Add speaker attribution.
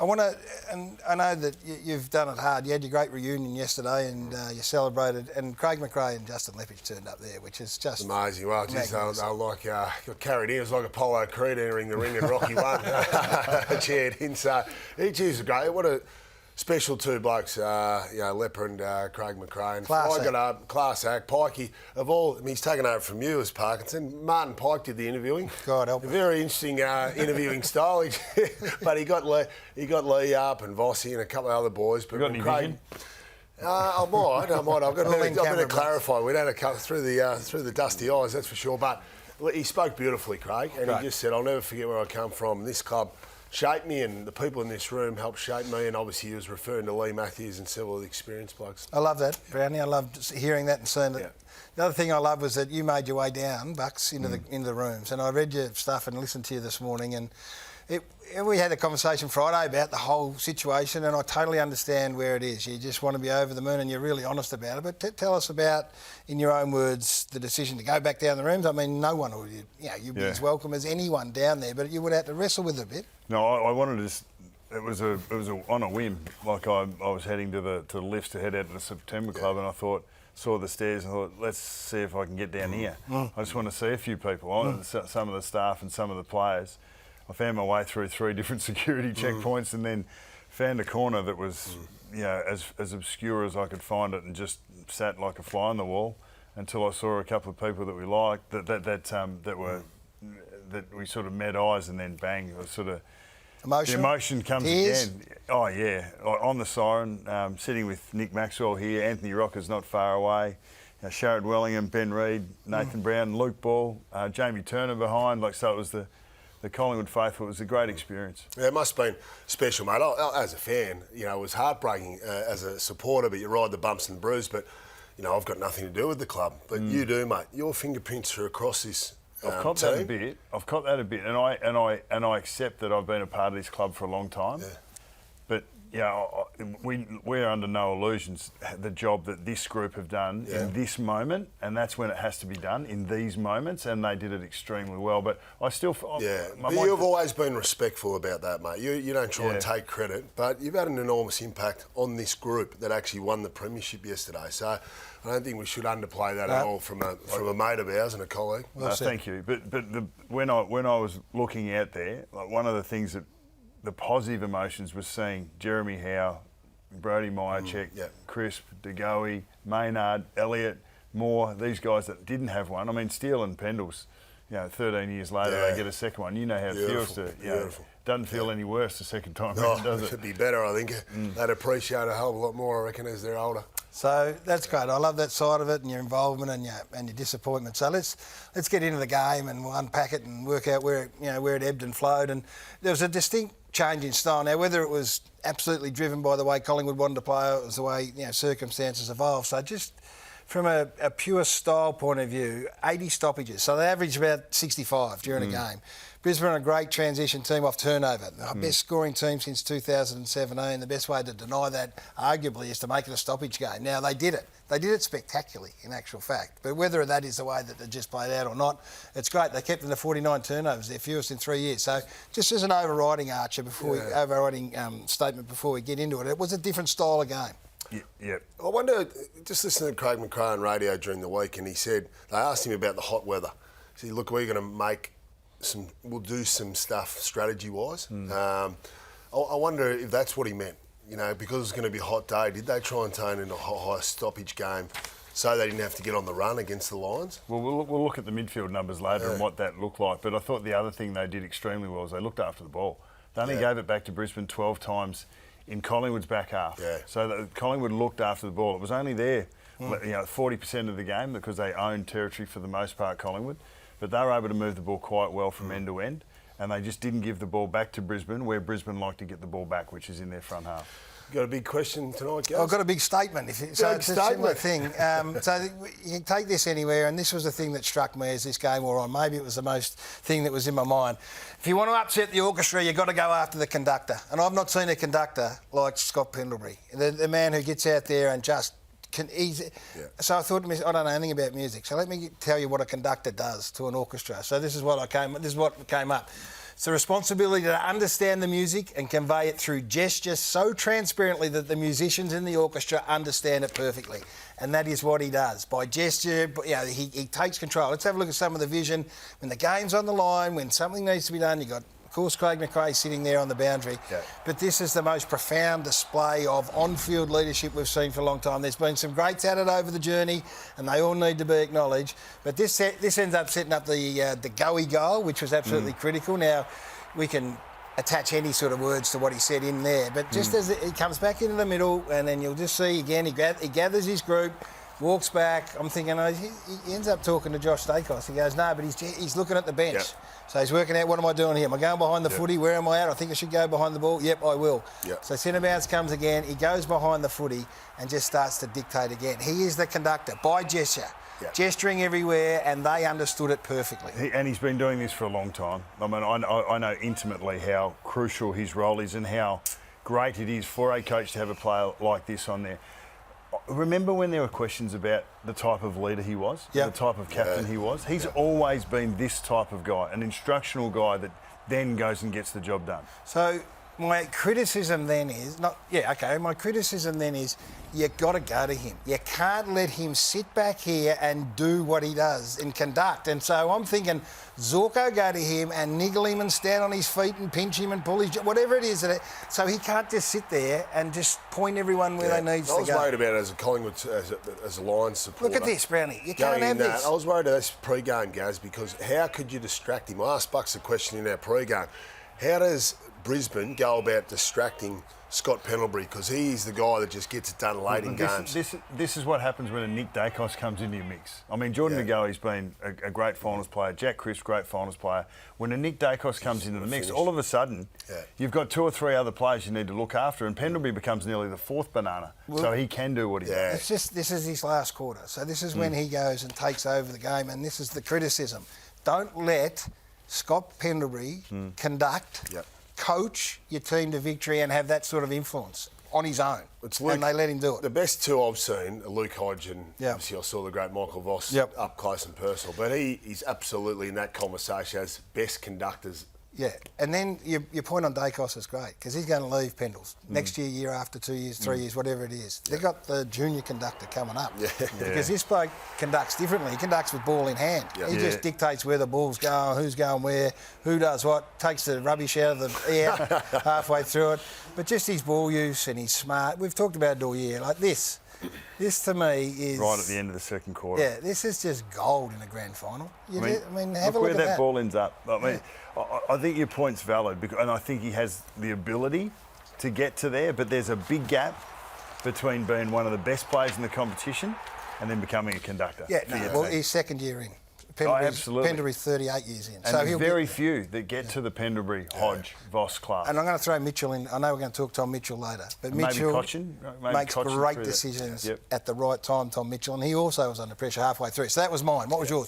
Speaker 1: I want to, and I know that you've done it hard. You had your great reunion yesterday, and you celebrated. And Craig McRae and Justin Leppich turned up there, which is just
Speaker 2: amazing. Well, geez, they were like got carried in. It was like Apollo Creed entering the ring, and Rocky won. Cheered in. So, geez, great. What a special two blokes, Lepper and Craig McRae.
Speaker 1: Class
Speaker 2: I got up, class act. Pikey, of all, I mean, he's taken over from you as Parkinson. Martin Pike did the interviewing.
Speaker 1: God help him.
Speaker 2: Very interesting interviewing style. But he got Lee up and Vossi and a couple of other boys. But
Speaker 3: you got any vision?
Speaker 2: I might. I've got to clarify. We don't cut through the dusty eyes, that's for sure. But he spoke beautifully, Craig, and he just said, "I'll never forget where I come from. This club shaped me, and the people in this room helped shape me." And obviously, he was referring to Lee Matthews and several of the experienced blokes.
Speaker 1: I love that, Brownie. I loved hearing that and seeing that. Yeah. The other thing I love was that you made your way down, Bucks, into the rooms, and I read your stuff and listened to you this morning, and we had a conversation Friday about the whole situation, and I totally understand where it is. You just want to be over the moon, and you're really honest about it. But tell us about, in your own words, the decision to go back down the rooms. I mean, no one would, you'd be as welcome as anyone down there, but you would have to wrestle with it a bit.
Speaker 3: No, I wanted to just. It was on a whim. Like I was heading to the lifts to head out to the September Club, and I saw the stairs and thought, let's see if I can get down here. I just want to see a few people, some of the staff and some of the players. I found my way through 3 different security checkpoints and then found a corner that was, as obscure as I could find it, and just sat like a fly on the wall until I saw a couple of people that we liked that we sort of met eyes, and then bang, it was sort of the emotion comes again. Oh yeah, on the siren, sitting with Nick Maxwell here, Anthony Rocker's not far away, Sharrod Wellingham, Ben Reid, Nathan Brown, Luke Ball, Jamie Turner behind. So it was the Collingwood faithful. It was a great experience. Yeah, it
Speaker 2: must have been special, mate. As a fan, it was heartbreaking as a supporter, but you ride the bumps and bruises. But, I've got nothing to do with the club. But you do, mate. Your fingerprints are across this
Speaker 3: I've copped that a bit. And I accept that I've been a part of this club for a long time. Yeah. But we're under no illusions. The job that this group have done in this moment, and that's when it has to be done, in these moments, and they did it extremely well. But I still, but
Speaker 2: you've always been respectful about that, mate. You don't try and take credit, but you've had an enormous impact on this group that actually won the premiership yesterday. So I don't think we should underplay that at all from a mate of ours and a colleague.
Speaker 3: Thank you. But when I was looking out there, like, one of the things that the positive emotions was seeing Jeremy Howe, Brody Myercheck, Crisp, De Goey, Maynard, Elliott, Moore, these guys that didn't have one. I mean, Steele and Pendles, 13 years later they get a second one. You know how it feels to, doesn't feel any worse the second time round, does it?
Speaker 2: It should be better, I think. They'd appreciate it a hell of a lot more, I reckon, as they're older.
Speaker 1: So that's great. I love that side of it, and your involvement and your disappointment. So let's get into the game, and we'll unpack it and work out where it ebbed and flowed. And there was a distinct change in style. Now, whether it was absolutely driven by the way Collingwood wanted to play, or it was the way circumstances evolved. So just from a pure style point of view, 80 stoppages. So they average about 65 during a game. Brisbane are a great transition team off turnover. The best scoring team since 2017. The best way to deny that, arguably, is to make it a stoppage game. Now, they did it. They did it spectacularly, in actual fact. But whether that is the way that they just played out or not, it's great. They kept them to 49 turnovers, their fewest in 3 years. So just as an overriding statement before we get into it, it was a different style of game.
Speaker 3: Yeah.
Speaker 2: I wonder, just listening to Craig McRae on radio during the week, and they asked him about the hot weather. He said, look, we're going to we'll do some stuff strategy-wise. I wonder if that's what he meant. Because it's going to be a hot day, did they try and turn in a high stoppage game so they didn't have to get on the run against the Lions?
Speaker 3: Well, we'll look at the midfield numbers later and what that looked like. But I thought the other thing they did extremely well is they looked after the ball. They only gave it back to Brisbane 12 times in Collingwood's back half. Yeah. So Collingwood looked after the ball. It was only there 40% of the game because they owned territory for the most part, Collingwood. But they were able to move the ball quite well from end to end, and they just didn't give the ball back to Brisbane, where Brisbane like to get the ball back, which is in their front half.
Speaker 2: You got a big question tonight, Gaz?
Speaker 1: I've got a big statement. It's a similar thing. So you can take this anywhere, and this was the thing that struck me as this game wore on. Maybe it was the most thing that was in my mind. If you want to upset the orchestra, you've got to go after the conductor. And I've not seen a conductor like Scott Pendlebury, the man who gets out there and just So I thought to myself, I don't know anything about music, so let me tell you what a conductor does to an orchestra. So this is what came up. It's the responsibility to understand the music and convey it through gesture so transparently that the musicians in the orchestra understand it perfectly. And that is what he does. By gesture, he takes control. Let's have a look at some of the vision. When the game's on the line, when something needs to be done, you've got, of course, Craig McRae sitting there on the boundary. Yeah. But this is the most profound display of on-field leadership we've seen for a long time. There's been some greats at it over the journey, and they all need to be acknowledged. But this ends up setting up the Goey goal, which was absolutely critical. Now, we can attach any sort of words to what he said in there, but just as it comes back into the middle, and then you'll just see again, he gathers his group, walks back. I'm thinking, he ends up talking to Josh Dacos. He goes, no, but he's looking at the bench. Yep. So he's working out, what am I doing here? Am I going behind the footy? Where am I at? I think I should go behind the ball. Yep, I will. Yep. So centre bounce comes again. He goes behind the footy and just starts to dictate again. He is the conductor by gesture. Yep. Gesturing everywhere, and they understood it perfectly.
Speaker 3: And he's been doing this for a long time. I mean, I know intimately how crucial his role is and how great it is for a coach to have a player like this on there. Remember when there were questions about the type of leader he was, the type of captain he was? He's always been this type of guy, an instructional guy that then goes and gets the job done.
Speaker 1: So my criticism then is, my criticism then is you've got to go to him. You can't let him sit back here and do what he does and conduct. And so I'm thinking, Zorko, go to him and niggle him and stand on his feet and pinch him and pull his... whatever it is. So he can't just sit there and just point everyone where they need to go.
Speaker 2: I was worried about it as a Collingwood, as a Lions supporter.
Speaker 1: Look at this, Brownie. You can't have this.
Speaker 2: I was worried about this pre-game, Gaz, because how could you distract him? I asked Bucks a question in our pre-game. How does Brisbane go about distracting Scott Pendlebury, because he's the guy that just gets it done late in games?
Speaker 3: This is what happens when a Nick Dacos comes into your mix. I mean, Jordan McGoey's been a great finals player. Jack Crisp, great finals player. When a Nick Dacos comes into the mix, all of a sudden, you've got 2 or 3 other players you need to look after, and Pendlebury becomes nearly the 4th banana, so he can do what he does.
Speaker 1: It's just, this is his last quarter, so this is when he goes and takes over the game, and this is the criticism. Don't let Scott Pendlebury conduct, coach your team to victory and have that sort of influence on his own. And they let him do it.
Speaker 2: The best 2 I've seen are Luke Hodge and obviously I saw the great Michael Voss up close and personal. But he's absolutely in that conversation as best conductors.
Speaker 1: Yeah, and then your point on Dacos is great, because he's going to leave Pendles next year, year after, 2 years, 3 years, whatever it is. They've got the junior conductor coming up because this bloke conducts differently. He conducts with ball in hand. He just dictates where the ball's going, who's going where, who does what, takes the rubbish out of the air halfway through it. But just his ball use and he's smart. We've talked about it all year. Like this to me is...
Speaker 3: right at the end of the second quarter.
Speaker 1: Yeah, this is just gold in a grand final. Have a look at
Speaker 3: where that
Speaker 1: that
Speaker 3: ball ends up. I mean, I think your point's valid, and I think he has the ability to get to there, but there's a big gap between being one of the best players in the competition and then becoming a conductor.
Speaker 1: Yeah, well, he's second year in.
Speaker 3: Absolutely.
Speaker 1: Pendlebury's 38 years in.
Speaker 3: And so there's very few that get to the Pendlebury, Hodge, Voss class.
Speaker 1: And I'm going to throw Mitchell in. I know we're going to talk Tom Mitchell later, but Mitchell makes great decisions at the right time, Tom Mitchell, and he also was under pressure halfway through. So that was mine. What was yours?